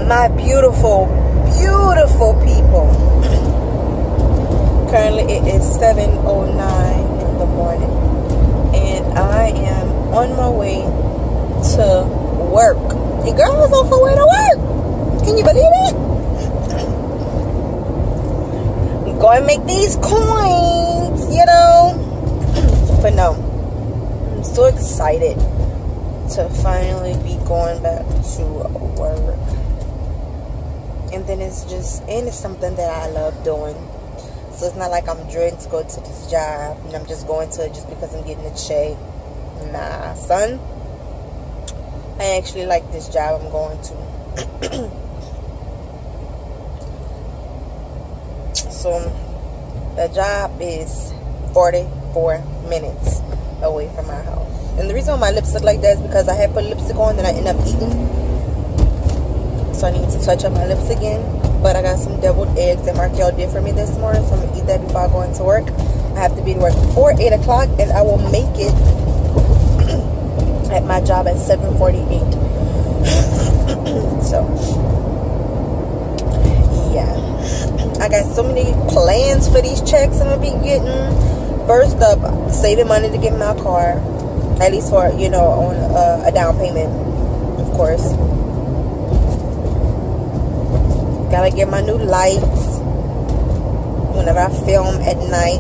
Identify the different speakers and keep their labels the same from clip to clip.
Speaker 1: my beautiful, beautiful people. Currently it is 7:09 in the morning, and I am on my way to work. The girl is on her way to work. Can you believe it? I'm going to make these coins, you know. But no, I'm so excited to finally be going back to work. And then it's something that I love doing. So it's not like I'm dreading to go to this job and I'm just going to it just because I'm getting a check. Nah, son. I actually like this job I'm going to. So the job is 44 minutes away from my house. And the reason why my lips look like that is because I had put lipstick on and I end up eating. So I need to touch up my lips again. But I got some deviled eggs that Markel did for me this morning, so I'm going to eat that before I go into work. I have to be to work before 8 o'clock, and I will make it at my job at 7:48. So, yeah. I got so many plans for these checks I'm going to be getting. First up, saving money to get my car. At least for, you know, on a down payment, of course. Gotta get my new lights whenever I film at night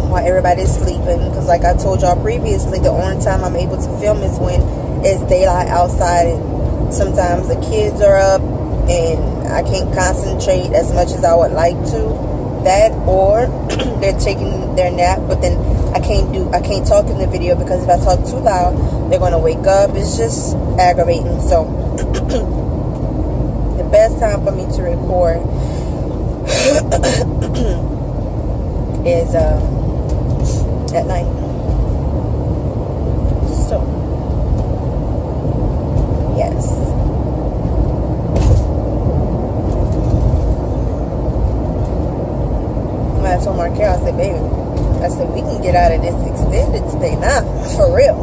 Speaker 1: while everybody's sleeping, because like I told y'all previously, the only time I'm able to film is when it's daylight outside, and sometimes the kids are up and I can't concentrate as much as I would like to. That, or they're taking their nap, but then I can't talk in the video because if I talk too loud they're gonna wake up. It's just aggravating. So the best time for me to record is at night. So yes. When I told Markel, I said, baby, I said, we can get out of this extended stay now, for real.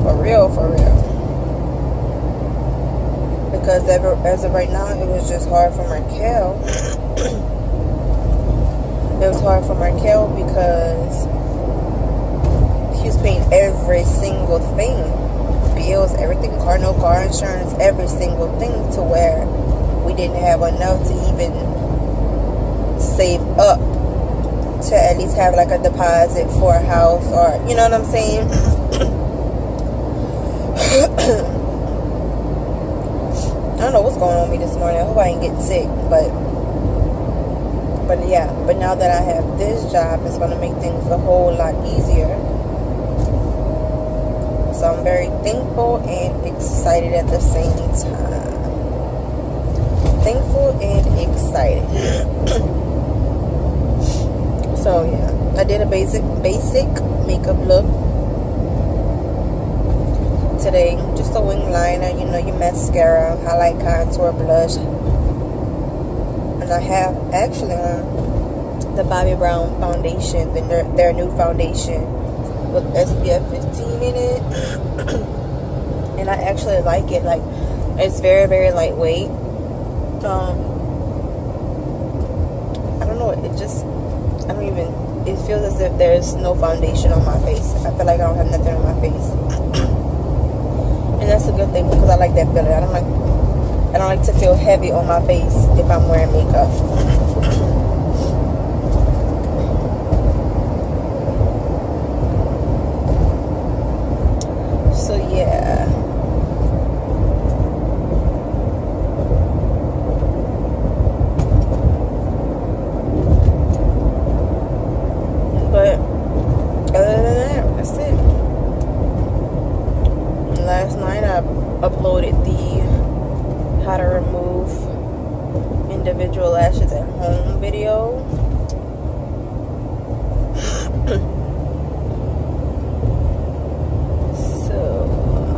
Speaker 1: For real, for real. Because as of right now, it was just hard for Markel. It was hard for Markel because he was paying every single thing. Bills, everything, no car insurance, every single thing, to where we didn't have enough to even save up to at least have like a deposit for a house, or you know what I'm saying. I don't know what's going on with me this morning. I hope I ain't getting sick, but yeah. But now that I have this job, it's gonna make things a whole lot easier. So I'm very thankful and excited at the same time. Thankful and excited. So yeah, I did a basic makeup look today. Just a wing liner, you know, your mascara, highlight, contour, blush, and I have actually on the Bobbi Brown foundation, their new foundation with SPF 15 in it, and I actually like it. Like, it's very, very lightweight. I don't know, it feels as if there's no foundation on my face. I feel like I don't have nothing on my face. And that's a good thing, because I like that feeling. I don't like to feel heavy on my face if I'm wearing makeup. So yeah. But other than that, that's it. Last night I uploaded the how to remove individual lashes at home video. So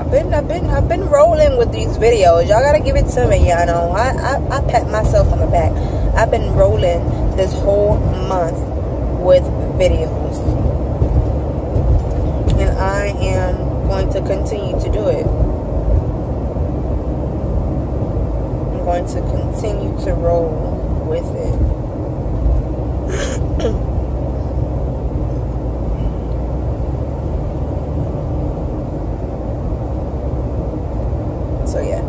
Speaker 1: I've been rolling with these videos. Y'all gotta give it to me. Y'all know I pat myself on the back. I've been rolling this whole month with videos, and I am going to continue to do it. going to continue to roll with it. So yeah,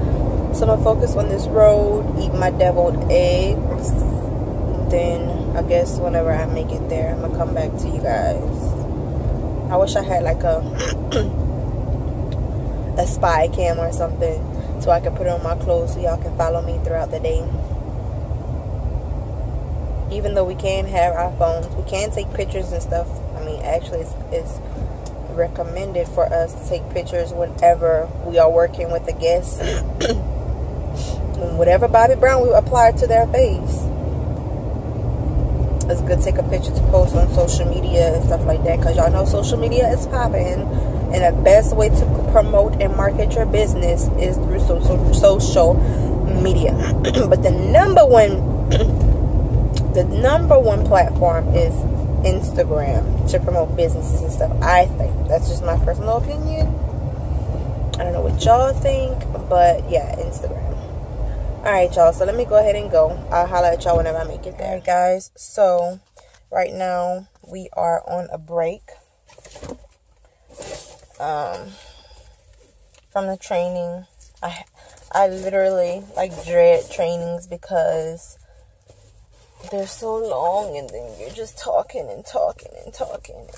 Speaker 1: so I'm gonna focus on this road, eat my deviled eggs. Then I guess whenever I make it there, I'm gonna come back to you guys. I wish I had like a spy cam or something so I can put it on my clothes so y'all can follow me throughout the day. Even though we can have our phones, we can take pictures and stuff. I mean, actually it's recommended for us to take pictures whenever we are working with a guest. Whatever Bobbi Brown we apply to their face, it's good to take a picture to post on social media and stuff like that, because y'all know social media is popping, and the best way to promote and market your business is through social media. But the number one platform is Instagram to promote businesses and stuff. I think that's just my personal opinion. I don't know what y'all think, but yeah, Instagram. Alright, y'all, so let me go ahead and go. I'll holler at y'all whenever I make it there. Alright, guys, so right now we are on a break from the training. I literally like dread trainings because they're so long, and then you're just talking and talking and talking and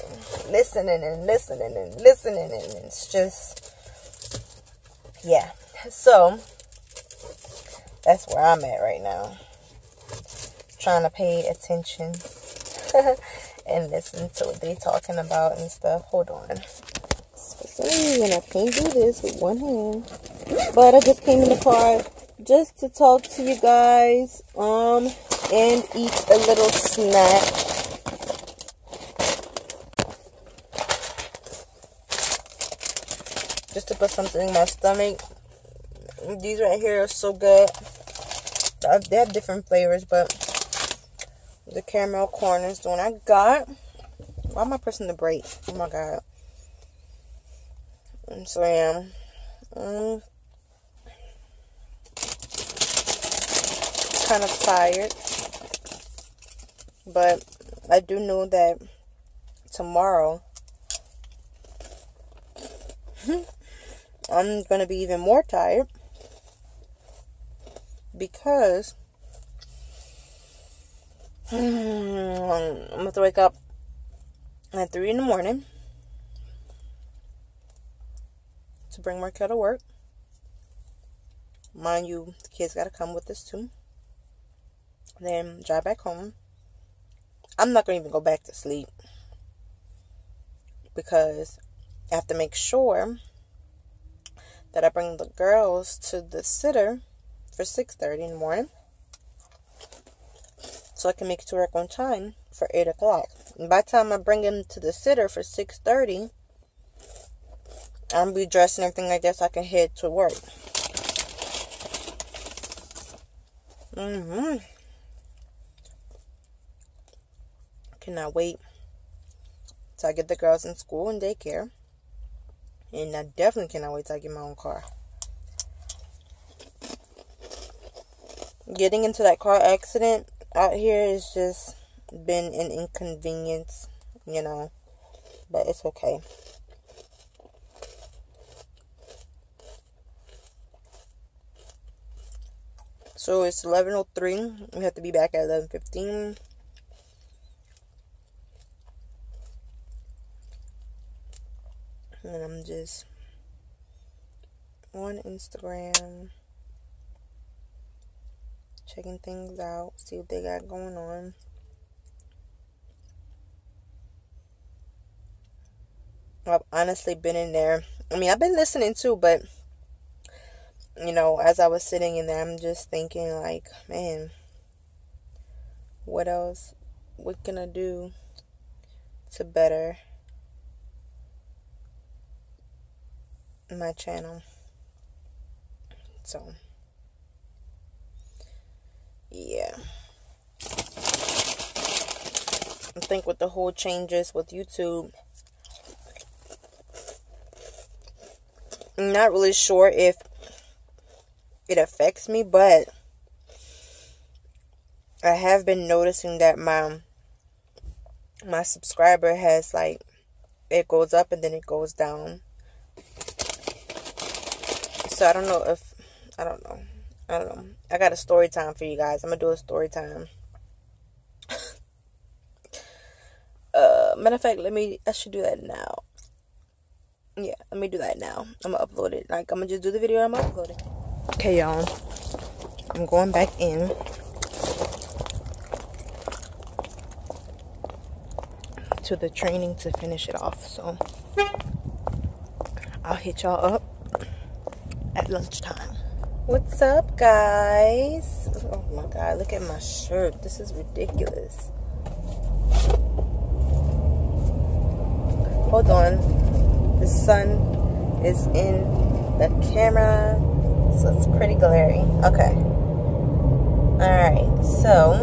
Speaker 1: listening and listening and listening, and it's just, yeah. So that's where I'm at right now, trying to pay attention and listen to what they talking about and stuff. Hold on. For some reason I can't do this with one hand, but I just came in the car just to talk to you guys and eat a little snack. Just to put something in my stomach. These right here are so good. They have different flavors, but the caramel corn is the one I got. Why am I pressing the brake? Oh my god. And so yeah, kind of tired, but I do know that tomorrow I'm gonna be even more tired, because I'm gonna have to wake up at 3 in the morning to bring Markel to work. Mind you, the kids gotta come with us too. Then drive back home. I'm not gonna even go back to sleep, because I have to make sure that I bring the girls to the sitter for 6:30 in the morning, so I can make it to work on time for 8 o'clock. And by the time I bring them to the sitter for 6:30, I'll be dressed and everything like that so I can head to work. Cannot wait till I get the girls in school and daycare. And I definitely cannot wait till I get my own car. Getting into that car accident out here has just been an inconvenience, you know. But it's okay. So it's 11:03. We have to be back at 11:15. And I'm just on Instagram, checking things out, see what they got going on. I've honestly been in there. I mean, I've been listening too, but you know, as I was sitting in there, I'm just thinking like, man, what else? What can I do to better my channel? So yeah, I think with the whole changes with YouTube, I'm not really sure if it affects me, but I have been noticing that my subscriber has, like, it goes up and then it goes down. So I don't know. I got a story time for you guys. I'm gonna do a story time. Matter of fact, I should do that now. Yeah, let me do that now. I'm gonna upload it. Like, I'm gonna just do the video and I'm gonna upload it. Okay, y'all. I'm going back in to the training to finish it off. So I'll hit y'all up at lunchtime. What's up, guys? Oh my God, look at my shirt. This is ridiculous. Hold on. The sun is in the camera, so it's pretty glary. Okay. Alright, so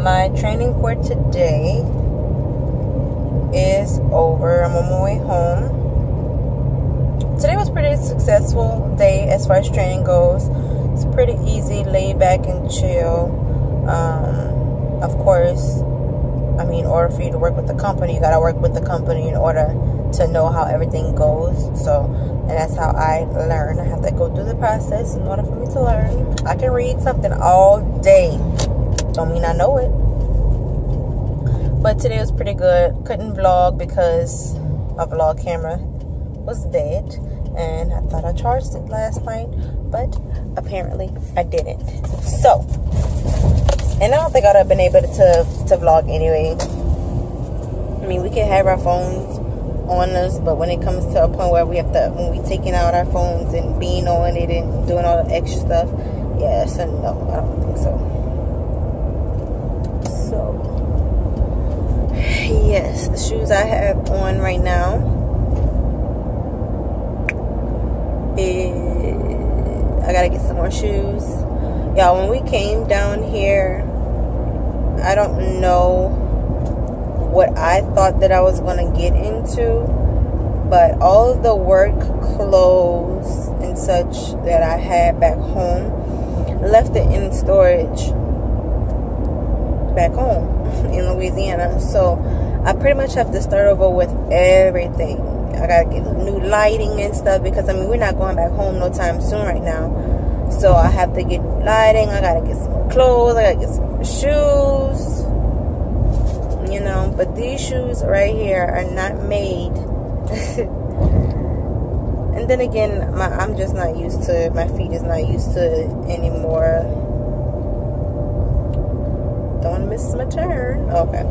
Speaker 1: my training for today is over. I'm on my way home. Today was pretty successful day as far as training goes. It's pretty easy, laid back and chill. Of course, I mean, in order for you to work with the company, you gotta work with the company in order to know how everything goes. So, and that's how I learn. I have to go through the process in order for me to learn. I can read something all day, don't mean I know it. But today was pretty good. Couldn't vlog because my vlog camera was dead, and I thought I charged it last night, but apparently I didn't. So, and I don't think I'd have been able to vlog anyway. I mean, we can have our phones on us, but when it comes to a point where we have to, when we taking out our phones and being on it and doing all the extra stuff, yeah, so no, I don't think so. So, yes, the shoes I have on right now is, I gotta get some more shoes. Y'all, when we came down here, I don't know what I thought that I was gonna get into, but all of the work clothes and such that I had back home, left it in storage back home in Louisiana. So I pretty much have to start over with everything. I gotta get new lighting and stuff because, I mean, we're not going back home no time soon right now. So I have to get new lighting. I gotta get some more clothes. I gotta get some more shoes. You know, but these shoes right here are not made. And then again, I'm just not used to it. My feet is not used to it anymore. Don't want to miss my turn. Okay.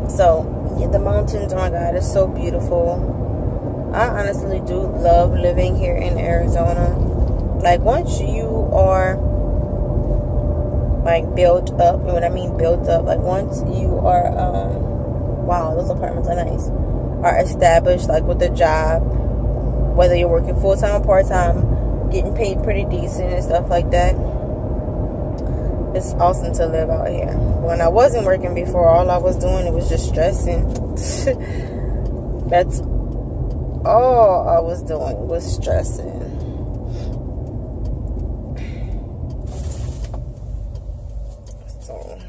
Speaker 1: So, yeah, the mountains, oh my God, it's so beautiful. I honestly do love living here in Arizona. Like, once you are, like, built up, and when I mean built up, like, once you are, wow, those apartments are nice, are established, like, with a job, whether you're working full-time or part-time, getting paid pretty decent and stuff like that, it's awesome to live out here. When I wasn't working before, all I was doing was just stressing. That's all I was doing, was stressing. So,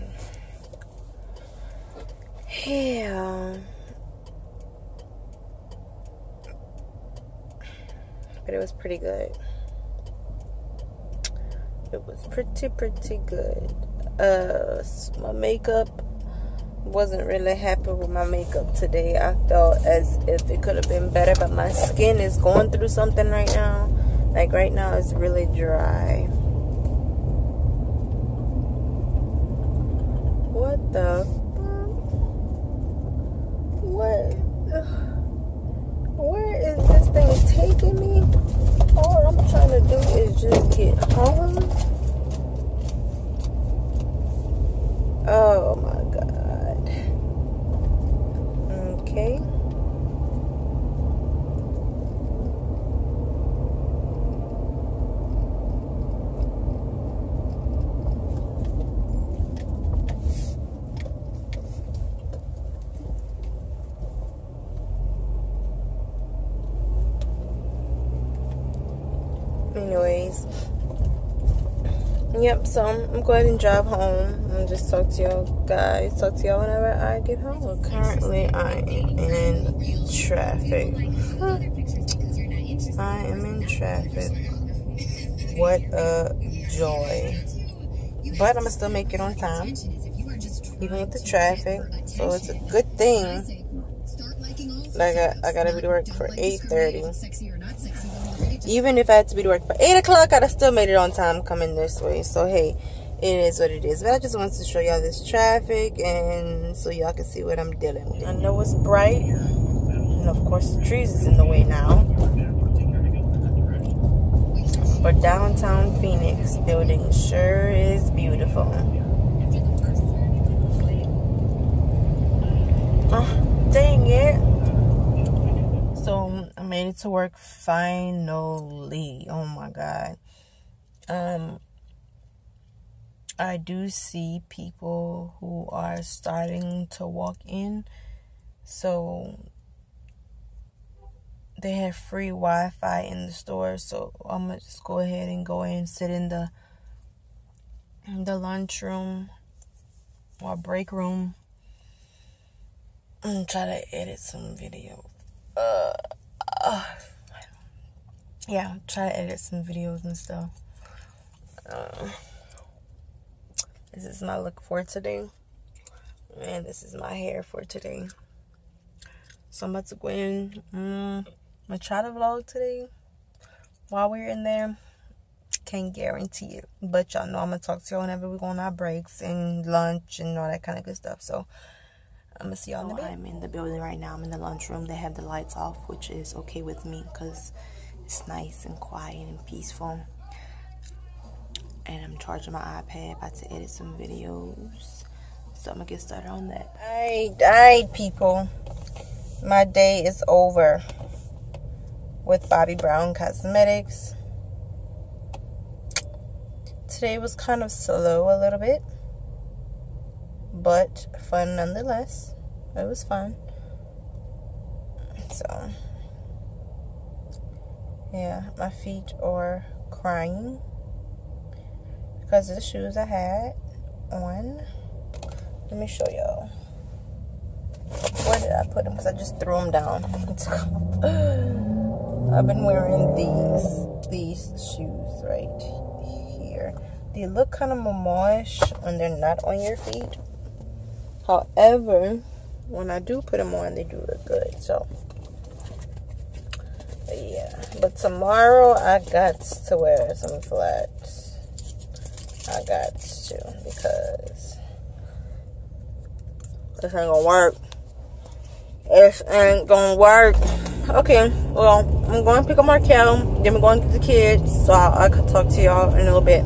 Speaker 1: yeah. But it was pretty good. It was pretty good. My makeup, wasn't really happy with my makeup today. I felt as if it could have been better, but my skin is going through something right now. Like, right now it's really dry. What the fuck? What? Where is this thing taking me? All I'm trying to do is just get home. Oh my God. Okay. Anyways, Yep, so I'm going and drive home and just talk to y'all guys. Talk to y'all whenever I get home. So currently I am in traffic. I am in traffic. What a joy. But I'm gonna still make it on time, even with the traffic. So it's a good thing. Like I gotta be to work for 8:30. Even if I had to be to work for 8 o'clock, I'd have still made it on time coming this way. So hey, it is what it is. But I just wanted to show y'all this traffic, and so y'all can see what I'm dealing with. I know it's bright, and of course the trees is in the way now. But downtown Phoenix building sure is beautiful. Oh, dang it. So I made it to work finally. Oh my God. I do see people who are starting to walk in. So they have free Wi-Fi in the store. So I'm gonna just go ahead and go in, sit in the lunchroom or break room and try to edit some video. Yeah, try to edit some videos and stuff. This is my look for today, and this is my hair for today. So I'm about to go in. I'm gonna try to vlog today while we're in there. Can't guarantee it, but y'all know I'm gonna talk to y'all whenever we go on our breaks and lunch and all that kind of good stuff. So I'm gonna see y'all in the bed. I'm in the building right now. I'm in the lunchroom. They have the lights off, which is okay with me because it's nice and quiet and peaceful. And I'm charging my iPad, about to edit some videos. So I'm gonna get started on that. Alright, people. My day is over with Bobbi Brown Cosmetics. Today was kind of slow a little bit, but fun nonetheless. It was fun. So yeah, my feet are crying because of the shoes I had on. Let me show y'all. Where did I put them? Because I just threw them down. I've been wearing these shoes right here. They look kind of momoish when they're not on your feet. However, when I do put them on, they do look good. So yeah, but tomorrow I got to wear some flats. I got to, because this ain't gonna work. This ain't gonna work. Okay, well, I'm going to pick up Markel. Then we're going to get the kids. So I could talk to y'all in a little bit.